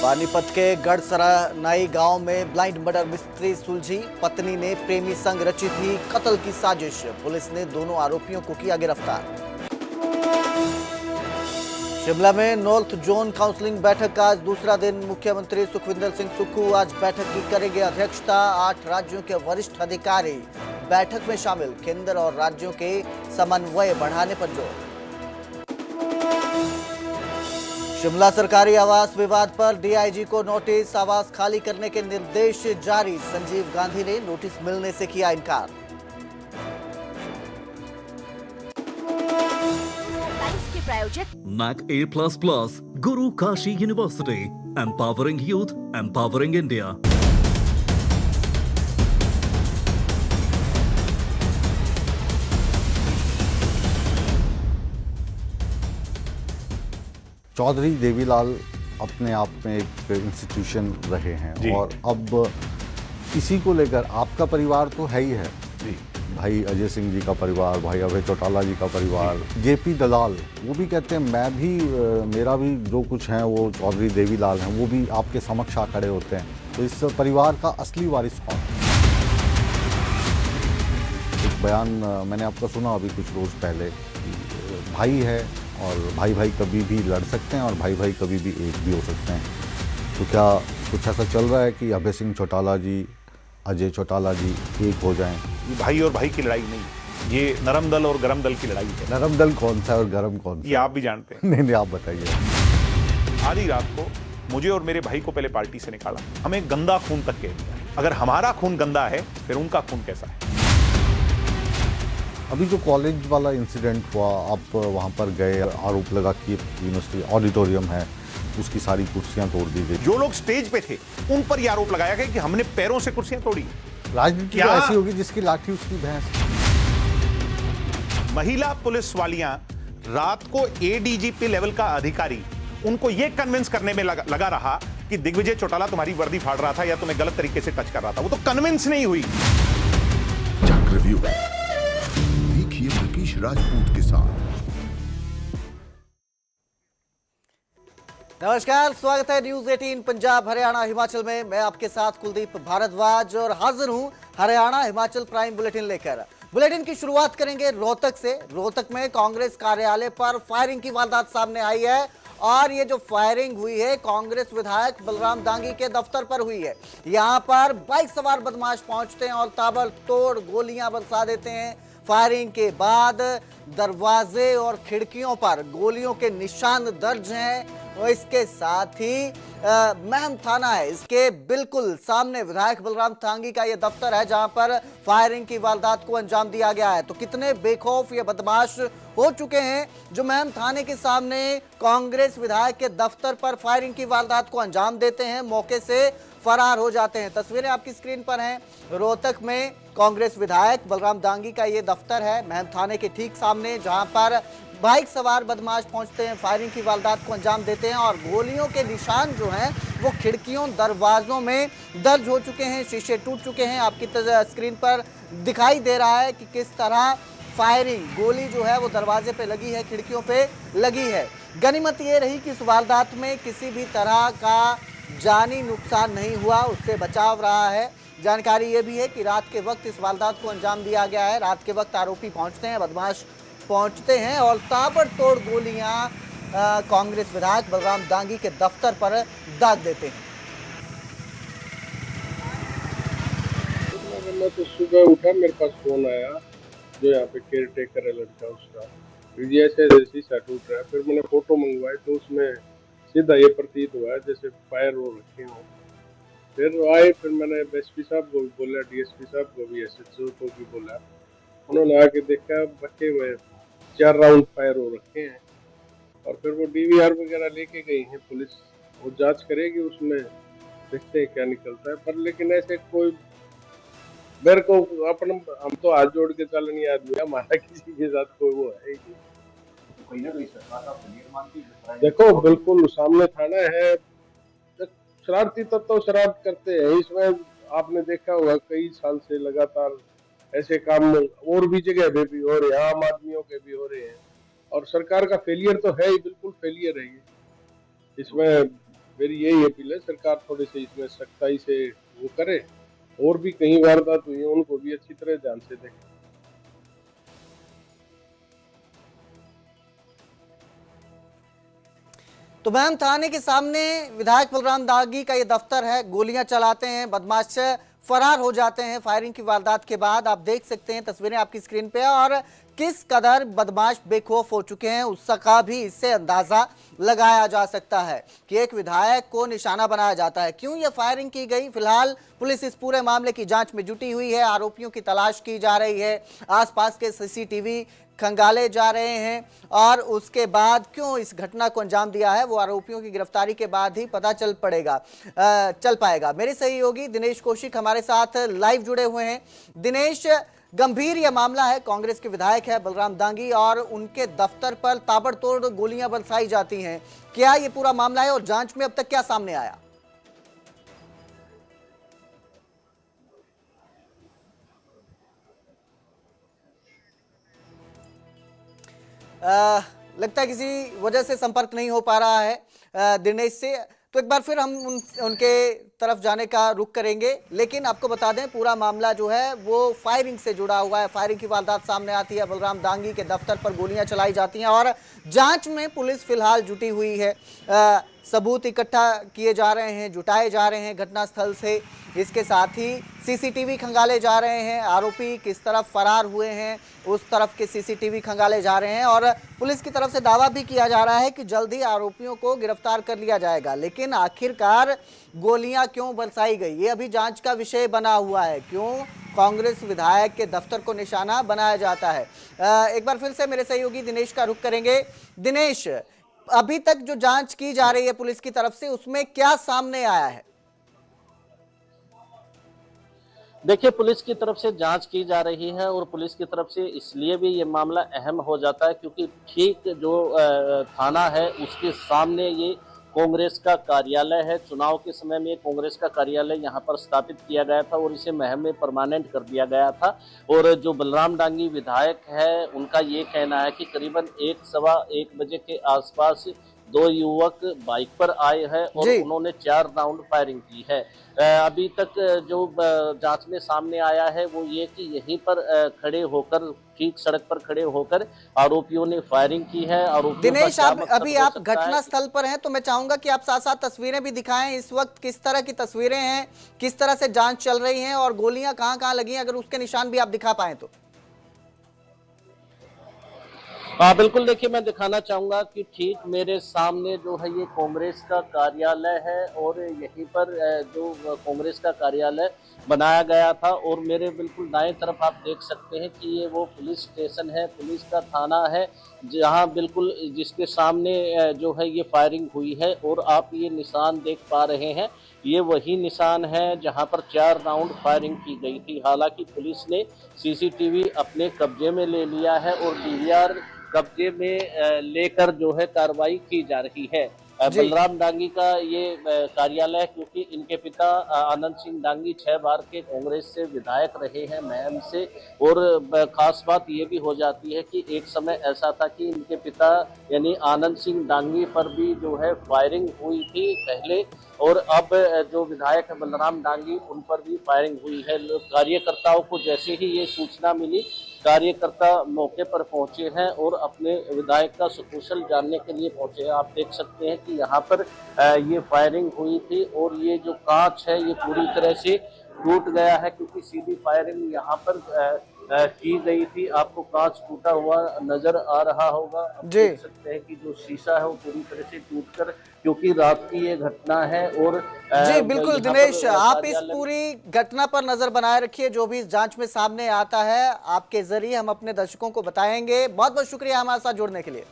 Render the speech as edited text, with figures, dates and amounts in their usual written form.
पानीपत के गढ़सरानाई गांव में ब्लाइंड मर्डर मिस्ट्री सुलझी। पत्नी ने प्रेमी संग रची थी कत्ल की साजिश। पुलिस ने दोनों आरोपियों को किया गिरफ्तार। शिमला में नॉर्थ जोन काउंसिलिंग बैठक का आज दूसरा दिन। मुख्यमंत्री सुखविंदर सिंह सुक्खू आज बैठक की करेंगे अध्यक्षता। 8 राज्यों के वरिष्ठ अधिकारी बैठक में शामिल। केंद्र और राज्यों के समन्वय बढ़ाने पर जोर। शिमला सरकारी आवास विवाद पर डीआईजी को नोटिस। आवास खाली करने के निर्देश जारी। संजीव गांधी ने नोटिस मिलने से किया इनकार। प्रायोजक NAC A++ Guru Kashi university, empowering youth, empowering India. Chaudhary Devilal अपने आप में एक इंस्टीट्यूशन रहे हैं और अब इसी को लेकर आपका परिवार तो है ही है जी। भाई अजय सिंह जी का परिवार, भाई अभय चौटाला जी का परिवार, जेपी दलाल, वो भी कहते हैं मैं भी मेरा भी जो कुछ है वो चौधरी देवीलाल हैं, वो भी आपके समक्ष आ खड़े होते हैं। तो इस परिवार का असली वारिस कौन है? एक बयान मैंने आपका सुना अभी कुछ रोज पहले, भाई है और भाई भाई कभी भी लड़ सकते हैं और भाई भाई कभी भी एक भी हो सकते हैं। तो क्या कुछ ऐसा चल रहा है कि अभय सिंह चौटाला जी, अजय चौटाला जी एक हो जाएं? ये भाई और भाई की लड़ाई नहीं, ये नरम दल और गरम दल की लड़ाई है। नरम दल कौन सा और गरम कौन सा? ये आप भी जानते हैं। नहीं आप बताइए। आधी रात को मुझे और मेरे भाई को पहले पार्टी से निकाला, हमें गंदा खून तक कह दिया। अगर हमारा खून गंदा है फिर उनका खून कैसा है? अभी जो कॉलेज वाला इंसिडेंट हुआ, आप वहां पर गए, आरोप लगा कि यूनिवर्सिटी ऑडिटोरियम है, उसकी सारी कुर्सियां तोड़ दी गई। जो लोग स्टेज पे थे उन पर यह आरोप लगाया गया कि हमने पैरों से कुर्सियां तोड़ी। राजनीति तो ऐसी होगी जिसकी लाठी उसकी भैंस। महिला पुलिस वालियां रात को एडीजीपी लेवल का अधिकारी उनको यह कन्विंस करने में लगा रहा कि दिग्विजय चौटाला तुम्हारी वर्दी फाड़ रहा था या तुम्हें गलत तरीके से टच कर रहा था। वो तो कन्विंस नहीं हुई। रिव्यू देखिए ब्रिटिश राजपूत के साथ। नमस्कार, स्वागत है न्यूज 18 पंजाब हरियाणा हिमाचल में। मैं आपके साथ कुलदीप भारद्वाज और हाजिर हूं हरियाणा हिमाचल प्राइम बुलेटिन लेकर। बुलेटिन की शुरुआत करेंगे रोहतक से। रोहतक में कांग्रेस कार्यालय पर फायरिंग की वारदात सामने आई है और ये जो फायरिंग हुई है कांग्रेस विधायक बलराम दांगी के दफ्तर पर हुई है। यहां पर बाइक सवार बदमाश पहुंचते हैं और ताबड़तोड़ गोलियां बरसा देते हैं। फायरिंग के बाद दरवाजे और खिड़कियों पर गोलियों के निशान दर्ज हैं और इसके साथ ही महम थाना है, इसके बिल्कुल सामने विधायक बलराम दांगी का यह दफ्तर है जहां पर फायरिंग की वारदात को अंजाम दिया गया है। तो कितने बेखौफ ये बदमाश हो चुके हैं जो महम थाने के सामने कांग्रेस विधायक के दफ्तर पर फायरिंग की वारदात को अंजाम देते हैं, मौके से फरार हो जाते हैं। तस्वीरें आपकी स्क्रीन पर हैं। रोहतक में कांग्रेस विधायक बलराम दांगी का ये दफ्तर है महम थाने के ठीक सामने, जहां पर बाइक सवार बदमाश पहुंचते हैं, फायरिंग की वारदात को अंजाम देते हैं और गोलियों के निशान जो हैं वो खिड़कियों दरवाजों में दर्ज हो चुके हैं, शीशे टूट चुके हैं। आपकी स्क्रीन पर दिखाई दे रहा है कि किस तरह फायरिंग, गोली जो है वो दरवाजे पे लगी है, खिड़कियों पे लगी है। गनीमत ये रही कि इस वारदात में किसी भी तरह का जानी नुकसान नहीं हुआ, उससे बचाव रहा है। जानकारी ये भी है कि रात के वक्त इस वारदात को अंजाम दिया गया है। रात के वक्त आरोपी पहुंचते हैं, बदमाश पहुंचते हैं और ताबड़तोड़ गोलियां कांग्रेस विधायक बलराम दांगी के दफ्तर पर दाग देते हैं। मैं तो सुबह उठा, मेरे पास फोन आया, जो यहाँ पे केयर टेकर है लड़का उसका, ऐसे शीशा टूट रहा है। फिर मैंने फोटो मंगवाई तो उसमें सीधा ये प्रतीत हुआ जैसे फायर हो रखे हो। फिर आए, फिर मैंने एसपी साहब को भी बोला, डीएसपी साहब को भी, एसएचओ को भी बोला। उन्होंने आके देखा बच्चे हुए 4 राउंड फायर हो रखे हैं और फिर वो डीवीआर वगैरह लेके गई है पुलिस, वो जांच करेगी, उसमें देखते हैं क्या निकलता है। पर लेकिन ऐसे कोई मेरे को अपना, हम तो हाथ जोड़ के चलनी आदमी, हमारा किसी के साथ कोई वो है ही। देखो बिल्कुल सामने थाना है, शरारती तत्व शरारत करते हैं। इसमें आपने देखा होगा कई साल से लगातार ऐसे काम और भी जगह पे भी हो रहे हैं, आम आदमियों के भी हो रहे हैं और सरकार का फेलियर तो है ही, बिल्कुल फेलियर है ये। इसमें मेरी यही अपील है, सरकार थोड़ी सी इसमें सख्ताई से वो करे, और भी कई वारदात हुई है उनको भी अच्छी तरह ध्यान से देखें। तो मैम, थाने के सामने विधायक बलराम दागी का ये दफ्तर है, गोलियां चलाते हैं, बदमाश फरार हो जाते हैं फायरिंग की वारदात के बाद। आप देख सकते हैं तस्वीरें आपकी स्क्रीन पे, और किस कदर बदमाश बेखौफ हो चुके हैं उसका भी इससे अंदाजा लगाया जा सकता है कि एक विधायक को निशाना बनाया जाता है। क्यों ये फायरिंग की गई, फिलहाल पुलिस इस पूरे मामले की जांच में जुटी हुई है, आरोपियों की तलाश की जा रही है, आसपास के सीसीटीवी खंगाले जा रहे हैं, और उसके बाद क्यों इस घटना को अंजाम दिया है वो आरोपियों की गिरफ्तारी के बाद ही पता चल पाएगा। मेरे सहयोगी दिनेश कौशिक हमारे साथ लाइव जुड़े हुए हैं। दिनेश, गंभीर यह मामला है, कांग्रेस के विधायक है बलराम दागी और उनके दफ्तर पर ताबड़तोड़ गोलियां बरसाई जाती हैं। क्या ये पूरा मामला है और जांच में अब तक क्या सामने आया? लगता है किसी वजह से संपर्क नहीं हो पा रहा है दिनेश से, तो एक बार फिर हम उनके तरफ जाने का रुख करेंगे। लेकिन आपको बता दें पूरा मामला जो है वो फायरिंग से जुड़ा हुआ है। फायरिंग की वारदात सामने आती है, बलराम दागी के दफ्तर पर गोलियां चलाई जाती हैं और जांच में पुलिस फिलहाल जुटी हुई है। सबूत इकट्ठा किए जा रहे हैं, जुटाए जा रहे हैं घटनास्थल से। इसके साथ ही सीसीटीवी खंगाले जा रहे हैं, आरोपी किस तरफ फरार हुए हैं उस तरफ के सीसीटीवी खंगाले जा रहे हैं, और पुलिस की तरफ से दावा भी किया जा रहा है कि जल्द ही आरोपियों को गिरफ्तार कर लिया जाएगा। लेकिन आखिरकार गोलियां क्यों बरसाई गई ये अभी जांच का विषय बना हुआ है। क्यों कांग्रेस विधायक के दफ्तर को निशाना बनाया जाता है? एक बार फिर से मेरे सहयोगी दिनेश का रुख करेंगे। दिनेश, अभी तक जो जांच की जा रही है पुलिस की तरफ से उसमें क्या सामने आया है? देखिए, पुलिस की तरफ से जांच की जा रही है और पुलिस की तरफ से इसलिए भी ये मामला अहम हो जाता है क्योंकि ठीक जो थाना है उसके सामने ये कांग्रेस का कार्यालय है। चुनाव के समय में कांग्रेस का कार्यालय यहाँ पर स्थापित किया गया था और इसे महम में परमानेंट कर दिया गया था। और जो बलराम दागी विधायक है उनका ये कहना है कि करीबन 1-1:15 बजे के आसपास 2 युवक बाइक पर आए हैं और उन्होंने 4 राउंड फायरिंग की है। अभी तक जो जांच में सामने आया है वो ये कि यहीं पर खड़े होकर, ठीक सड़क पर खड़े होकर आरोपियों ने फायरिंग की है। दिनेश, अभी आप घटना स्थल पर हैं तो मैं चाहूंगा कि आप साथ साथ तस्वीरें भी दिखाएं। इस वक्त किस तरह की तस्वीरें हैं, किस तरह से जांच चल रही है और गोलियां कहां लगी, अगर उसके निशान भी आप दिखा पाए तो। हाँ बिल्कुल, देखिए मैं दिखाना चाहूंगा कि ठीक मेरे सामने जो है ये कांग्रेस का कार्यालय है और यहीं पर जो कांग्रेस का कार्यालय बनाया गया था और मेरे बिल्कुल दाएं तरफ आप देख सकते हैं कि ये वो पुलिस स्टेशन है, पुलिस का थाना है, जहां बिल्कुल जिसके सामने जो है ये फायरिंग हुई है। और आप ये निशान देख पा रहे हैं, ये वही निशान है जहां पर 4 राउंड फायरिंग की गई थी। हालांकि पुलिस ने सीसीटीवी अपने कब्जे में ले लिया है और डीवीआर कब्जे में लेकर जो है कार्रवाई की जा रही है। बलराम दागी का ये कार्यालय, क्योंकि इनके पिता आनंद सिंह दागी 6 बार के कांग्रेस से विधायक रहे हैं महम से। और खास बात ये भी हो जाती है कि एक समय ऐसा था कि इनके पिता यानी आनंद सिंह दागी पर भी जो है फायरिंग हुई थी पहले, और अब जो विधायक है बलराम दागी उन पर भी फायरिंग हुई है। कार्यकर्ताओं को जैसे ही ये सूचना मिली, कार्यकर्ता मौके पर पहुंचे हैं और अपने विधायक का सकुशल जानने के लिए पहुंचे हैं। आप देख सकते हैं कि यहाँ पर ये फायरिंग हुई थी और ये जो कांच है ये पूरी तरह से टूट गया है क्योंकि सीधी फायरिंग यहाँ पर की गई थी। आपको कांच टूटा हुआ नजर आ रहा होगा। आप देख सकते हैं कि जो शीशा है वो पूरी तरह से टूटकर, क्योंकि रात की ये घटना है। और जी बिल्कुल दिनेश, आप इस पूरी घटना पर नजर बनाए रखिए। जो भी इस जांच में सामने आता है आपके जरिए हम अपने दर्शकों को बताएंगे। बहुत बहुत शुक्रिया हमारे साथ जुड़ने के लिए।